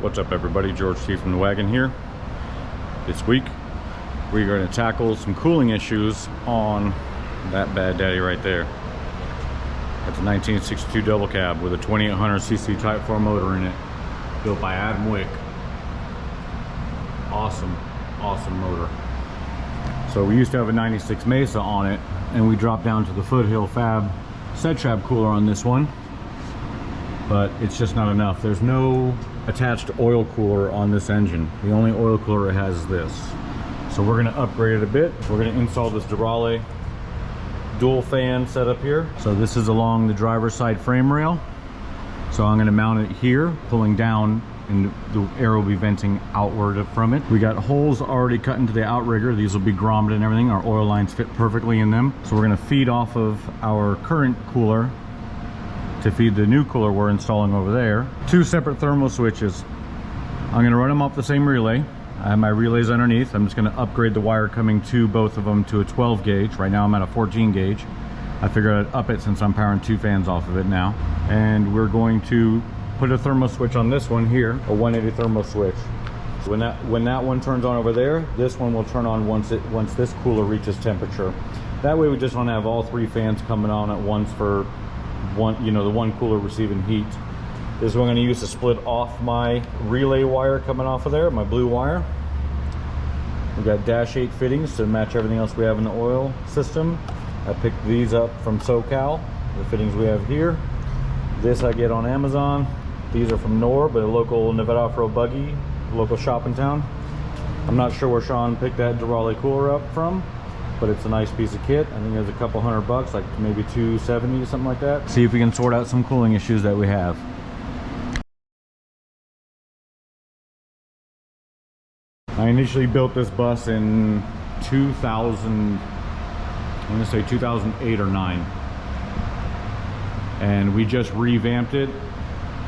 What's up everybody, George T from the Wagon here. This week we're going to tackle some cooling issues on that bad daddy right there. That's a 1962 double cab with a 2800cc Type 4 motor in it, built by Adam Wick. Awesome motor. So we used to have a 96 Mesa on it, and we dropped down to the Foothill Fab set trap cooler on this one, but it's just not enough. There's no attached oil cooler on this engine. The only oil cooler it has is this. So we're going to upgrade it a bit. We're going to install this Durale dual fan setup here. So this is along the driver's side frame rail. So I'm going to mount it here, pulling down, and the air will be venting outward from it. We got holes already cut into the outrigger. These will be grommed and everything. Our oil lines fit perfectly in them. So we're going to feed off of our current cooler to feed the new cooler we're installing over there. Two separate thermal switches. I'm going to run them off the same relay. I have my relays underneath. I'm just going to upgrade the wire coming to both of them to a 12 gauge. Right now I'm at a 14 gauge. I figured I'd up it since I'm powering two fans off of it now. And we're going to put a thermal switch on this one here, a 180 thermal switch. So when that one turns on over there, this one will turn on once this cooler reaches temperature. That way we just don't have all three fans coming on at once for one, you know, the one cooler receiving heat. This is what I'm going to use to split off my relay wire coming off of there, my blue wire. We've got dash 8 fittings to match everything else we have in the oil system. I picked these up from SoCal, the fittings we have here. This I get on Amazon. These are from Nor, but a local Nevada off-road buggy, local shop in town. I'm not sure where Sean picked that Durale cooler up from, but it's a nice piece of kit. I think it's a couple $100, like maybe $270, something like that. See if we can sort out some cooling issues that we have. I initially built this bus in 2000, I'm gonna say 2008 or 9. And we just revamped it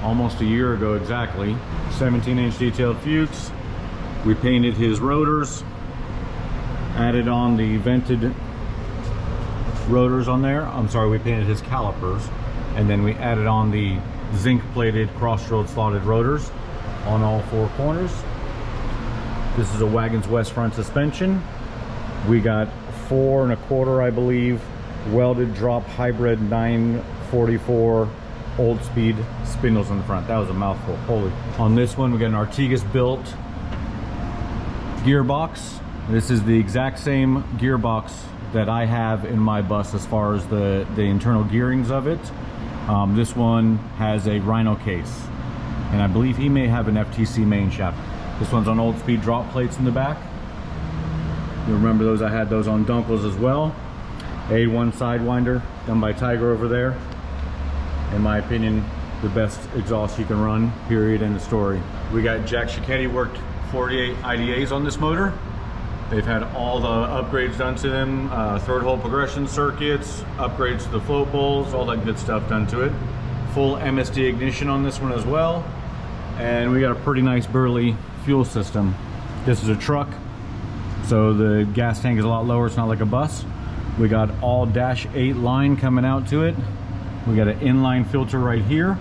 almost a year ago exactly. 17-inch detailed Fuchs. We painted his rotors, added on the vented rotors on there. I'm sorry, we painted his calipers, and then we added on the zinc plated crossroad slotted rotors on all four corners. This is a Wagons West front suspension. We got 4 1/4, I believe, welded drop hybrid 944 old speed spindles in the front. That was a mouthful, holy. On this one we got an Artigas built gearbox. This is the exact same gearbox that I have in my bus as far as the internal gearings of it. This one has a Rhino case, and I believe he may have an FTC main shaft. This one's on old speed drop plates in the back. You remember those? I had those on Dunkels as well. A1 Sidewinder done by Tiger over there. In my opinion, the best exhaust you can run, period, end of story. We got Jack Schicchetti worked 48 IDAs on this motor. They've had all the upgrades done to them, third hole progression circuits, upgrades to the float bowls, all that good stuff done to it. Full MSD ignition on this one as well. And we got a pretty nice burly fuel system. This is a truck, so the gas tank is a lot lower. It's not like a bus. We got all dash 8 line coming out to it. We got an inline filter right here.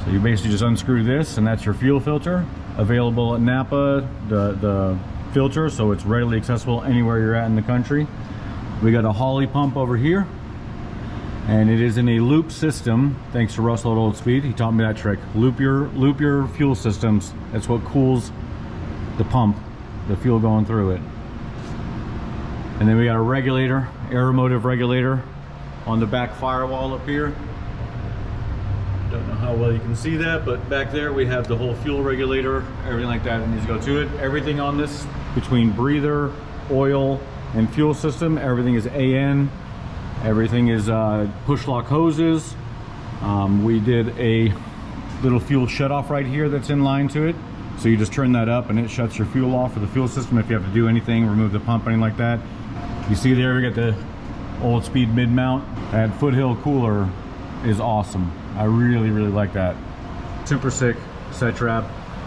So you basically just unscrew this and that's your fuel filter. Available at Napa, the filter, so it's readily accessible anywhere you're at in the country. We got a Holley pump over here, and it is in a loop system, thanks to Russell at Old Speed. He taught me that trick. Loop your fuel systems. That's what cools the pump, the fuel going through it. And then we got a regulator, aeromotive regulator on the back firewall up here. Don't know how well you can see that, but back there we have the whole fuel regulator, everything like that needs to go to it. Everything on this, between breather, oil, and fuel system, everything is AN. Everything is push lock hoses. We did a little fuel shutoff right here that's in line to it. So you just turn that up and it shuts your fuel off for the fuel system if you have to do anything, remove the pump, anything like that. You see there, we got the Old Speed mid mount. That Foothill cooler is awesome. I really like that. Super sick set trap.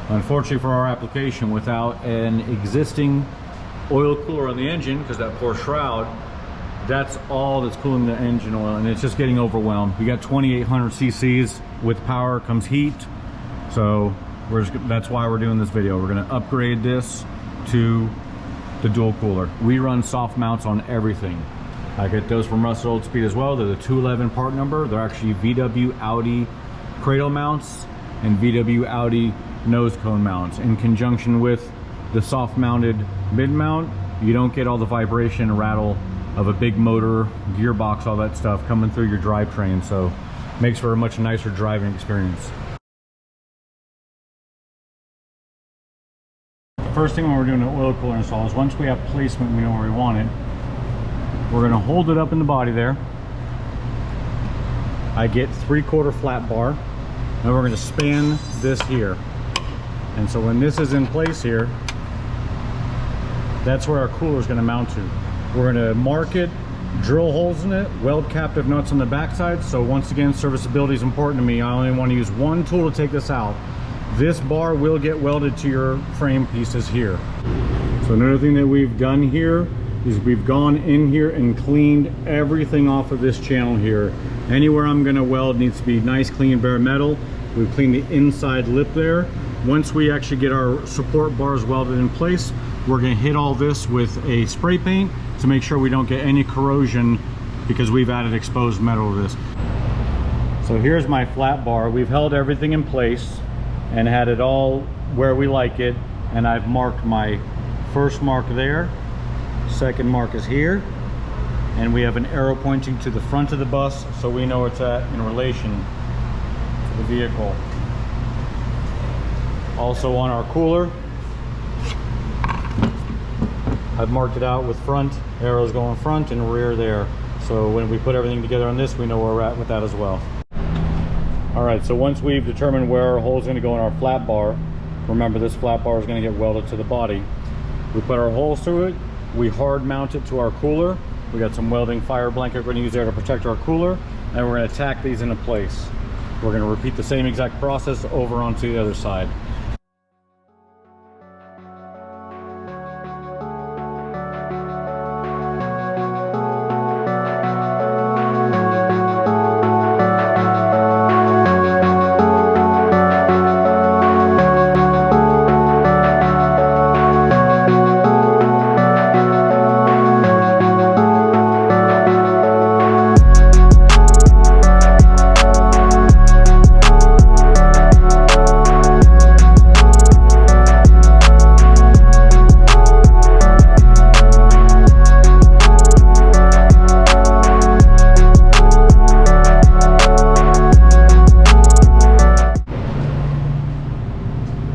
Unfortunately for our application, without an existing oil cooler on the engine, because that poor shroud, that's all that's cooling the engine oil, and it's just getting overwhelmed. We got 2800 cc's. With power comes heat, so That's why we're doing this video. We're gonna upgrade this to the dual cooler. We run soft mounts on everything. I get those from Russell Old Speed as well. They're the 211 part number. They're actually VW Audi cradle mounts and VW Audi nose cone mounts. In conjunction with the soft mounted mid mount, you don't get all the vibration and rattle of a big motor, gearbox, all that stuff coming through your drivetrain. So makes for a much nicer driving experience. First thing when we're doing an oil cooler install is once we have placement, we know where we want it. We're gonna hold it up in the body there. I get 3/4 flat bar, and we're gonna span this here. And so when this is in place here, that's where our cooler is gonna mount to. We're gonna mark it, drill holes in it, weld captive nuts on the backside. So once again, serviceability is important to me. I only want to use one tool to take this out. This bar will get welded to your frame pieces here. So another thing that we've done here is we've gone in here and cleaned everything off of this channel here. Anywhere I'm gonna weld needs to be nice, clean, bare metal. We've cleaned the inside lip there. Once we actually get our support bars welded in place, we're gonna hit all this with a spray paint to make sure we don't get any corrosion, because we've added exposed metal to this. So here's my flat bar. We've held everything in place and had it all where we like it. And I've marked my first mark there. Second mark is here. And we have an arrow pointing to the front of the bus, so we know where it's at in relation to the vehicle. Also on our cooler, I've marked it out with front, arrows going front and rear there. So when we put everything together on this, we know where we're at with that as well. All right, so once we've determined where our hole is gonna go in our flat bar, remember this flat bar is gonna get welded to the body. We put our holes through it, we hard mount it to our cooler. We got some welding fire blanket we're gonna use there to protect our cooler, and we're gonna tack these into place. We're gonna repeat the same exact process over onto the other side.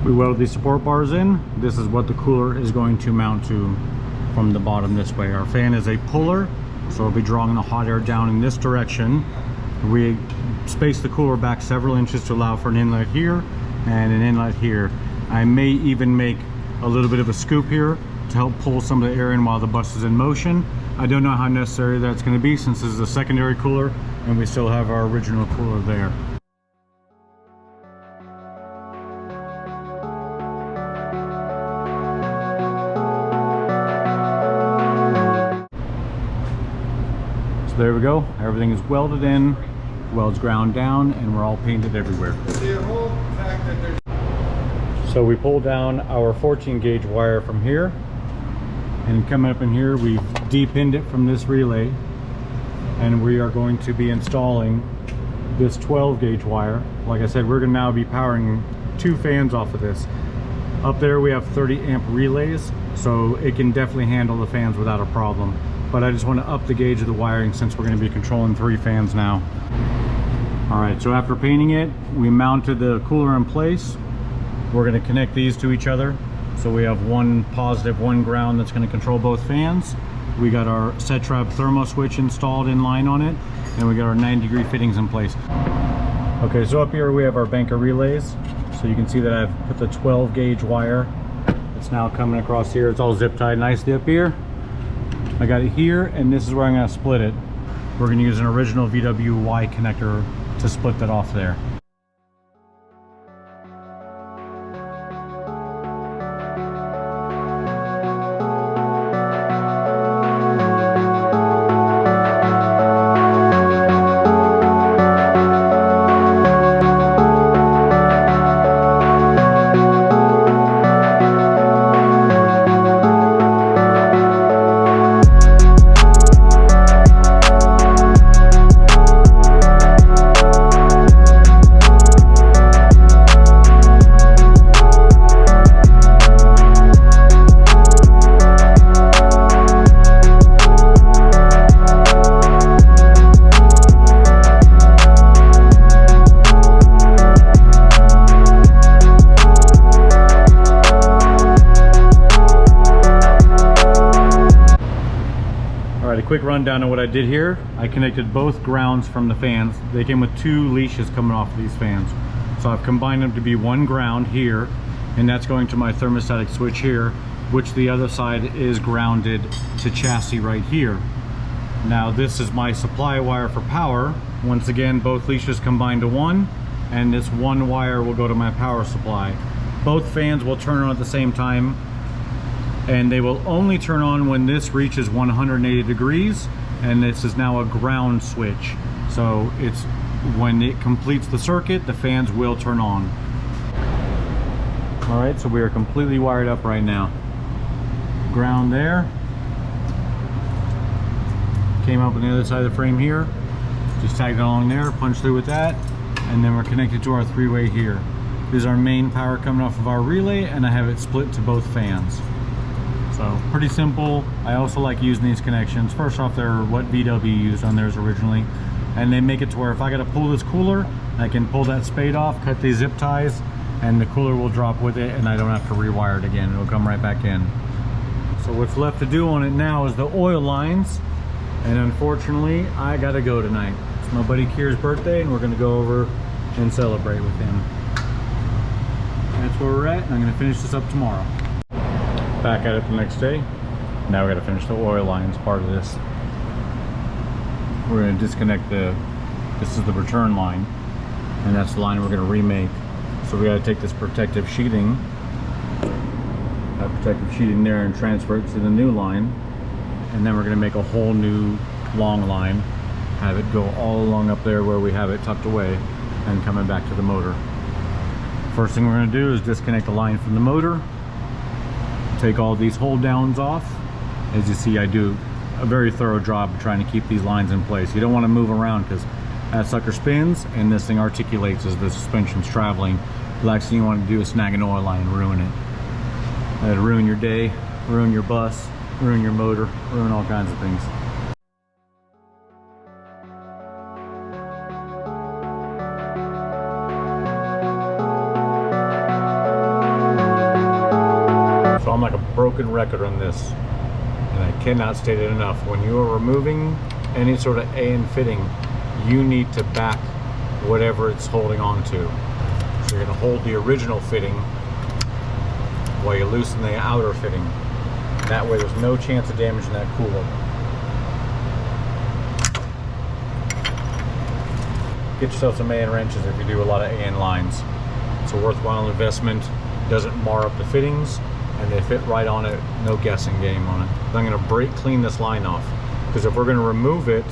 We welded these support bars in. This is what the cooler is going to mount to from the bottom this way. Our fan is a puller, so it'll be drawing the hot air down in this direction. We spaced the cooler back several inches to allow for an inlet here and an inlet here. I may even make a little bit of a scoop here to help pull some of the air in while the bus is in motion. I don't know how necessary that's going to be, since this is a secondary cooler and we still have our original cooler there. There we go, everything is welded in, welds ground down, and we're all painted everywhere. So we pulled down our 14 gauge wire from here, and coming up in here we've de-pinned it from this relay, and we are going to be installing this 12 gauge wire. Like I said, we're going to now be powering 2 fans off of this. Up there we have 30 amp relays, so it can definitely handle the fans without a problem. But I just want to up the gauge of the wiring since we're going to be controlling 3 fans now. All right, so after painting it, we mounted the cooler in place. We're going to connect these to each other. So we have one positive, one ground that's going to control both fans. We got our Setrap thermo switch installed in line on it, and we got our 90-degree fittings in place. Okay, so up here we have our bank of relays. So you can see that I've put the 12 gauge wire. It's now coming across here. It's all zip tied nicely up here. I got it here, and this is where I'm going to split it. We're going to use an original VW Y connector to split that off there. quick rundown of what I did here. I connected both grounds from the fans. They came with 2 leashes coming off of these fans. So I've combined them to be one ground here, and that's going to my thermostatic switch here, which the other side is grounded to chassis right here. Now this is my supply wire for power. Once again, both leashes combined to one, and this one wire will go to my power supply. Both fans will turn on at the same time, and they will only turn on when this reaches 180 degrees, and this is now a ground switch. So it's when it completes the circuit, the fans will turn on. All right, so we are completely wired up right now. Ground there. Came up on the other side of the frame here. Just tagged it along there, punched through with that, and then we're connected to our 3-way here. This is our main power coming off of our relay, and I have it split to both fans. So pretty simple. I also like using these connections. First off, they're what VW used on theirs originally, and they make it to where if I gotta pull this cooler, I can pull that spade off, cut these zip ties, and the cooler will drop with it, and I don't have to rewire it again. It'll come right back in. So what's left to do on it now is the oil lines, and unfortunately, I gotta go tonight. It's my buddy Kier's birthday, and we're gonna go over and celebrate with him. That's where we're at, and I'm gonna finish this up tomorrow. Back at it the next day. Now we got to finish the oil lines part of this. We're going to disconnect this is the return line, and that's the line we're going to remake. So we got to take this protective sheeting, there, and transfer it to the new line, and then we're going to make a whole new long line, have it go all along up there where we have it tucked away, and coming back to the motor. First thing we're going to do is disconnect the line from the motor. Take all these hold downs off. As you see, I do a very thorough job of trying to keep these lines in place. You don't want to move around because that sucker spins and this thing articulates as the suspension's traveling. The last thing you want to do is snag an oil line and ruin it. That'll ruin your day, ruin your bus, ruin your motor, ruin all kinds of things. I'm like a broken record on this, and I cannot state it enough. When you are removing any sort of AN fitting, you need to back whatever it's holding on to. So you're going to hold the original fitting while you loosen the outer fitting. That way there's no chance of damaging that cooler. Get yourself some AN wrenches if you do a lot of AN lines. It's a worthwhile investment. It doesn't mar up the fittings, and they fit right on it, no guessing game on it. I'm going to brake clean this line off, because if we're going to remove it,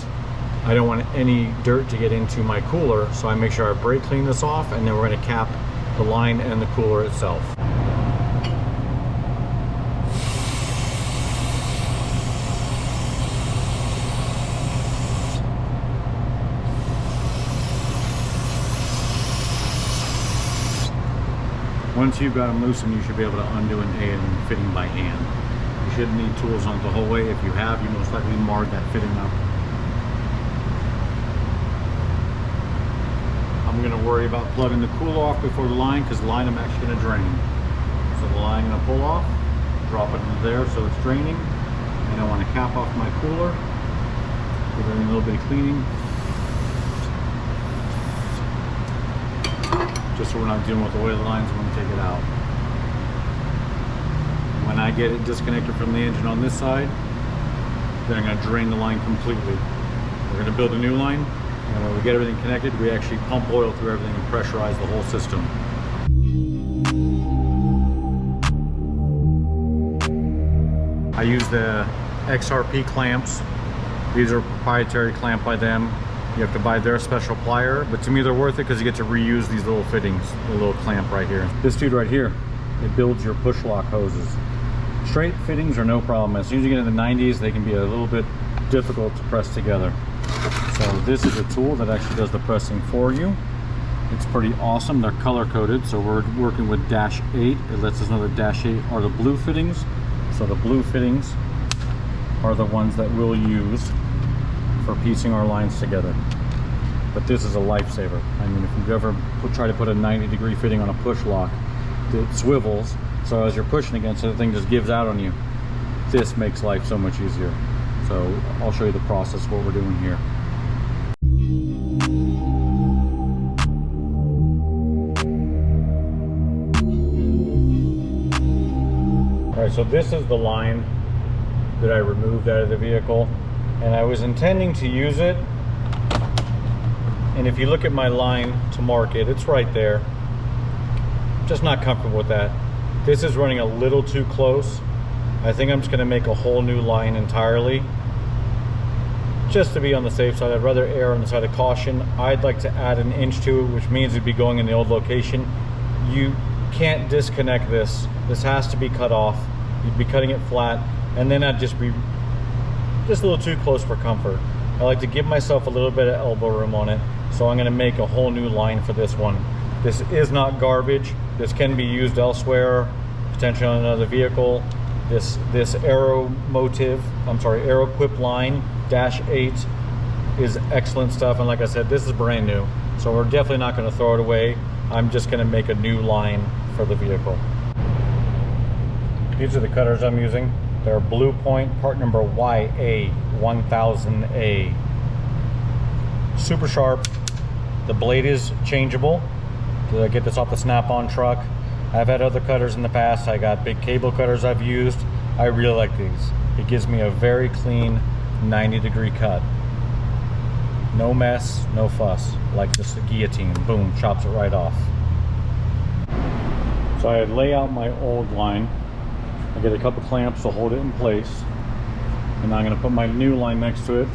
I don't want any dirt to get into my cooler, so I make sure I brake clean this off, and then we're going to cap the line and the cooler itself. Once you've got them loosened, you should be able to undo an AN fitting by hand. You shouldn't need tools on it the whole way. If you have, you most likely marred that fitting up. I'm going to worry about plugging the cooler off before the line, because the line I'm actually going to drain. So the line I'm going to pull off, drop it into there so it's draining, and I want to cap off my cooler, give it a little bit of cleaning, just so we're not dealing with the oil lines when we take it out. When I get it disconnected from the engine on this side, then I'm going to drain the line completely. We're going to build a new line, and when we get everything connected, we actually pump oil through everything and pressurize the whole system. I use the XRP clamps. These are a proprietary clamp by them. You have to buy their special plier, but to me they're worth it because you get to reuse these little fittings, the little clamp right here. This dude right here, it builds your push lock hoses. Straight fittings are no problem. As soon as you get into the 90s, they can be a little bit difficult to press together. So this is a tool that actually does the pressing for you. It's pretty awesome. They're color coded, so we're working with -8. It lets us know that -8 are the blue fittings. So the blue fittings are the ones that we'll use for piecing our lines together. But this is a lifesaver. I mean, if you've ever try to put a 90-degree fitting on a push lock, it swivels, so as you're pushing against it, the thing just gives out on you. This makes life so much easier. So I'll show you the process of what we're doing here. All right, so this is the line that I removed out of the vehicle, and I was intending to use it. And if you look at my line to mark it, it's right there. Just not comfortable with that. This is running a little too close. I think I'm just gonna make a whole new line entirely. Just to be on the safe side, I'd rather err on the side of caution. I'd like to add an inch to it, which means it'd be going in the old location. You can't disconnect this. This has to be cut off. You'd be cutting it flat, and then I'd just be just a little too close for comfort. I like to give myself a little bit of elbow room on it, so I'm gonna make a whole new line for this one. This is not garbage. This can be used elsewhere, potentially on another vehicle. This Aero Quip line -8 is excellent stuff, and like I said, this is brand new, so we're definitely not going to throw it away. I'm just going to make a new line for the vehicle. These are the cutters I'm using. They're Blue Point, part number YA1000A. Super sharp. The blade is changeable. To get this off the Snap-on truck. I've had other cutters in the past. I got big cable cutters I've used. I really like these. It gives me a very clean 90-degree cut. No mess, no fuss. Like this guillotine, boom, chops it right off. So I lay out my old line. I get a couple clamps to hold it in place. And I'm gonna put my new line next to it,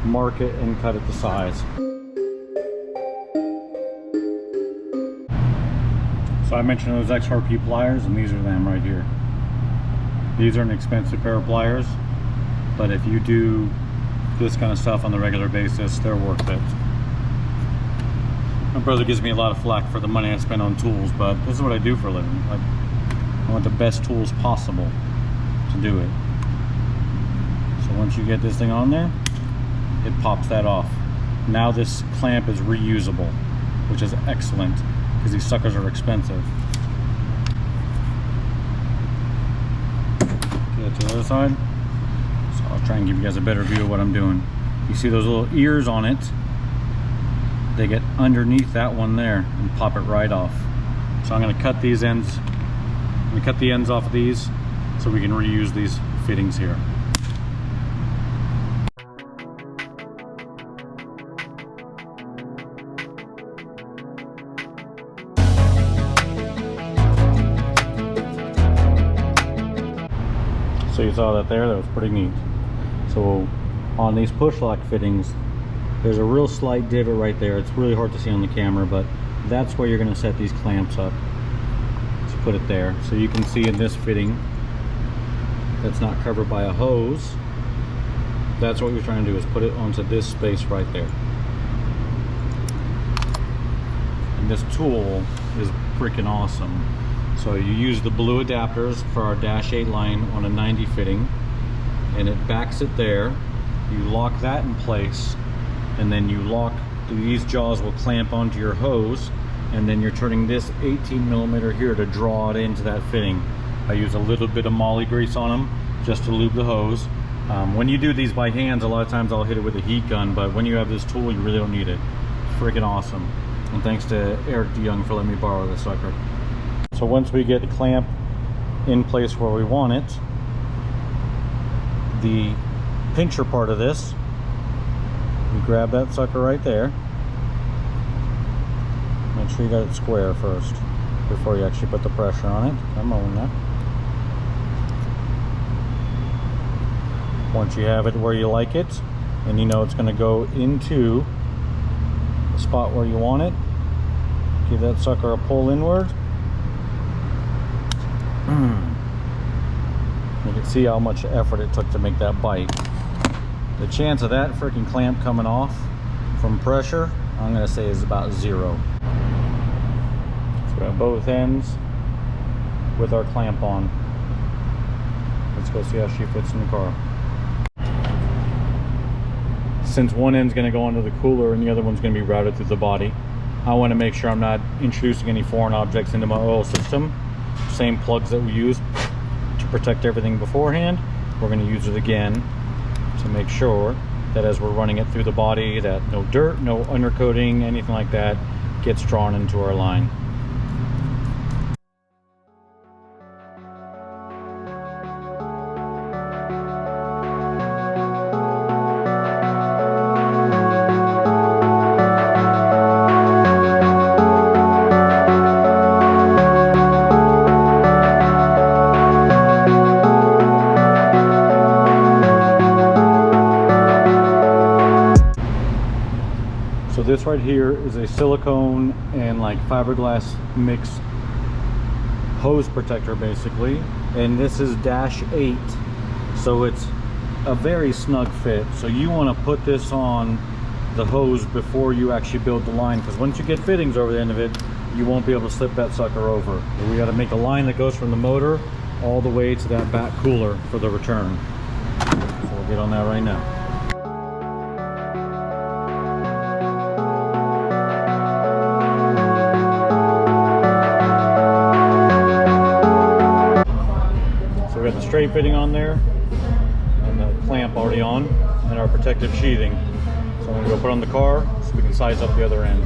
mark it, and cut it to size. So I mentioned those XRP pliers, and these are them right here. These are an expensive pair of pliers, but if you do this kind of stuff on the regular basis, they're worth it. My brother gives me a lot of flack for the money I spend on tools, but this is what I do for a living. I want the best tools possible to do it. So once you get this thing on there, it pops that off. Now this clamp is reusable, which is excellent, because these suckers are expensive. Get it to the other side. So I'll try and give you guys a better view of what I'm doing. You see those little ears on it? They get underneath that one there and pop it right off. So I'm gonna cut these ends. I'm gonna cut the ends off of these so we can reuse these fittings here. So you saw that there, that was pretty neat. So on these push lock fittings, there's a real slight divot right there. It's really hard to see on the camera, but that's where you're gonna set these clamps up. So put it there. So you can see in this fitting, that's not covered by a hose. That's what you're trying to do, is put it onto this space right there. And this tool is freaking awesome. So you use the blue adapters for our -8 line on a 90 fitting, and it backs it there. You lock that in place, and then you lock, these jaws will clamp onto your hose, and then you're turning this 18mm here to draw it into that fitting. I use a little bit of moly grease on them just to lube the hose. When you do these by hands, a lot of times I'll hit it with a heat gun, but when you have this tool, you really don't need it. Freaking awesome. And thanks to Eric DeYoung for letting me borrow this sucker. So once we get the clamp in place where we want it, the pincher part of this, you grab that sucker right there. Make sure you got it square first before you actually put the pressure on it. Come on now. Once you have it where you like it, and you know it's going to go into the spot where you want it, give that sucker a pull inward. You can see how much effort it took to make that bite. The chance of that freaking clamp coming off from pressure, I'm gonna say, is about 0. So we have both ends with our clamp on. Let's go see how she fits in the car. Since one end's gonna go into the cooler and the other one's gonna be routed through the body, I wanna make sure I'm not introducing any foreign objects into my oil system. Same plugs that we used to protect everything beforehand, we're going to use it again to make sure that as we're running it through the body, that no dirt, no undercoating, anything like that gets drawn into our line. So this right here is a silicone and like fiberglass mix hose protector basically, and this is -8, so it's a very snug fit. So you want to put this on the hose before you actually build the line, because once you get fittings over the end of it, you won't be able to slip that sucker over. We got to make a line that goes from the motor all the way to that back cooler for the return. So we'll get on that right now. We got the straight fitting on there, and the clamp already on, and our protective sheathing. So I'm going to go put on the car so we can size up the other end.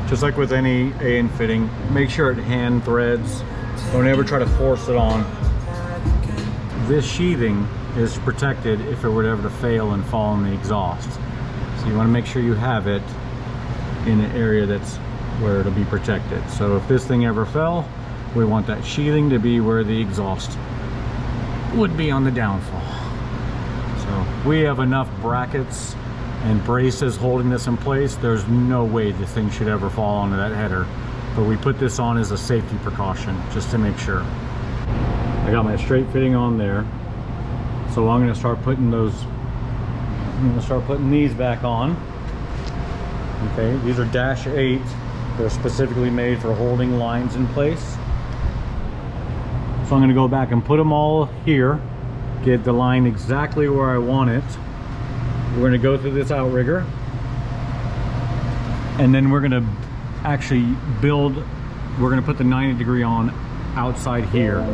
Just like with any AN fitting, make sure it hand threads. Don't ever try to force it on. This sheathing is protected if it were ever to fail and fall in the exhaust. So you want to make sure you have it in an area that's where it'll be protected. So if this thing ever fell, we want that sheathing to be where the exhaust would be on the downfall. So we have enough brackets and braces holding this in place. There's no way this thing should ever fall onto that header. But we put this on as a safety precaution, just to make sure. I got my straight fitting on there. So I'm going to start putting these back on. Okay, these are -8. They're specifically made for holding lines in place. So I'm going to go back and put them all here, get the line exactly where I want it. We're going to go through this outrigger, and then we're going to actually build, we're going to put the 90-degree on outside here.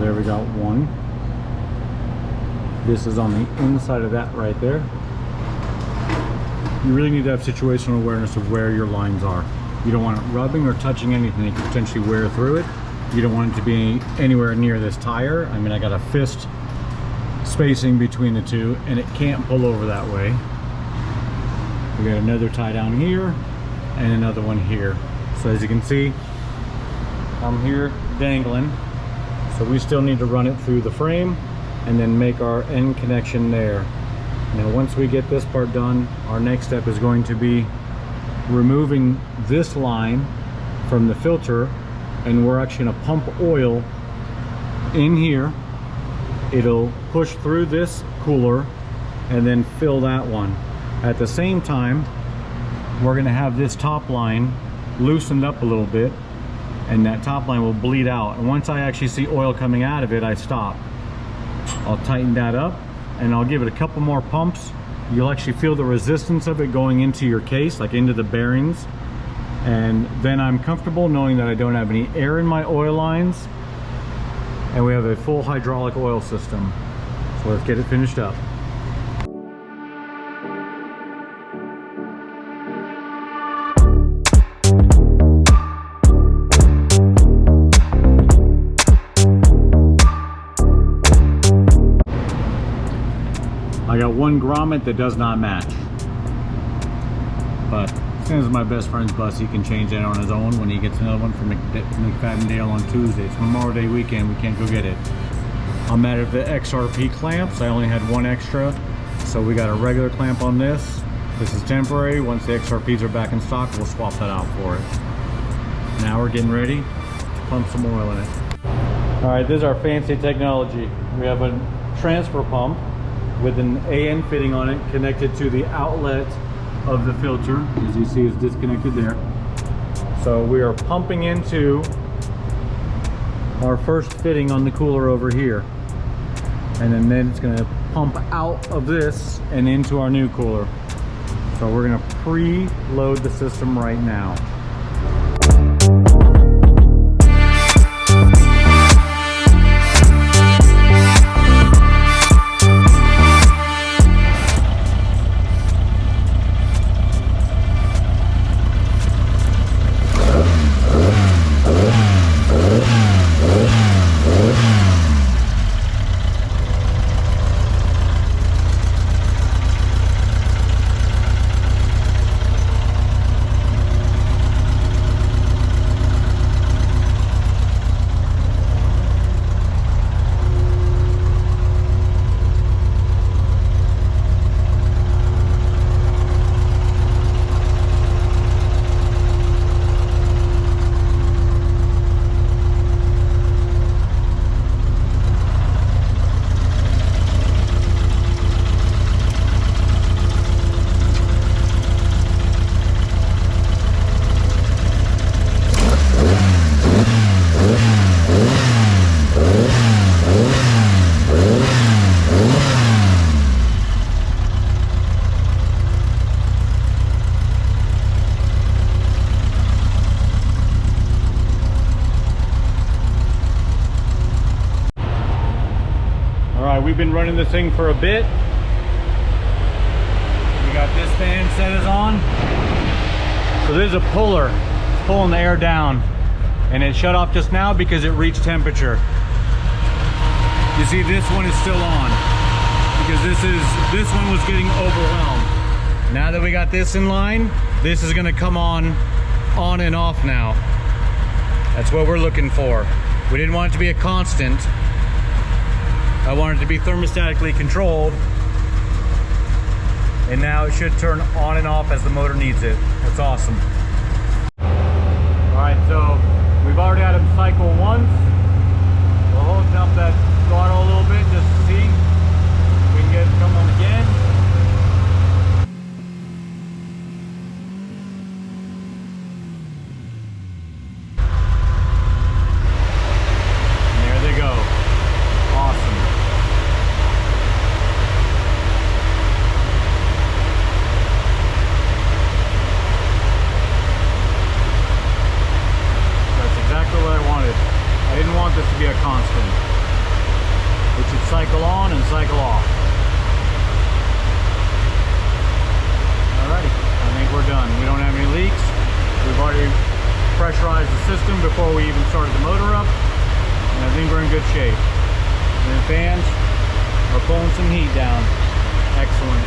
There we got one. This is on the inside of that right there. You really need to have situational awareness of where your lines are. You don't want it rubbing or touching anything that could potentially wear through it. You don't want it to be anywhere near this tire. I mean, I got a fist spacing between the two, and it can't pull over that way. We got another tie down here and another one here. So as you can see, I'm here dangling. So we still need to run it through the frame and then make our end connection there. Now once we get this part done, our next step is going to be removing this line from the filter, and we're actually going to pump oil in here. It'll push through this cooler and then fill that one. At the same time, we're going to have this top line loosened up a little bit, and that top line will bleed out. And once I actually see oil coming out of it, I stop. I'll tighten that up, and I'll give it a couple more pumps. You'll actually feel the resistance of it going into your case, like into the bearings. And then I'm comfortable knowing that I don't have any air in my oil lines, and we have a full hydraulic oil system. So let's get it finished up. I got one grommet that does not match, but as soon as my best friend's bus, he can change that on his own when he gets another one from McFadden on Tuesday. It's Memorial Day weekend, we can't go get it. I'm out of the XRP clamps. I only had one extra, so we got a regular clamp on this. This is temporary. Once the XRPs are back in stock, we'll swap that out for it. Now we're getting ready to pump some oil in it. All right, this is our fancy technology. We have a transfer pump with an AN fitting on it connected to the outlet of the filter. As you see, it's disconnected there. So we are pumping into our first fitting on the cooler over here. And then it's gonna pump out of this and into our new cooler. So we're gonna pre-load the system right now. We've been running this thing for a bit. We got this fan set as on. So there's a puller. It's pulling the air down. And it shut off just now because it reached temperature. You see this one is still on. Because this one was getting overwhelmed. Now that we got this in line, this is gonna come on and off now. That's what we're looking for. We didn't want it to be a constant. I want it to be thermostatically controlled, and now it should turn on and off as the motor needs it. That's awesome. All right, so we've already had them cycle once. We'll hold up that throttle a little bit just to see if we can get it to come on again. And there they go. Awesome. Exactly what I wanted. I didn't want this to be a constant. It should cycle on and cycle off. Alrighty, I think we're done. We don't have any leaks. We've already pressurized the system before we even started the motor up. And I think we're in good shape. And the fans are pulling some heat down. Excellent.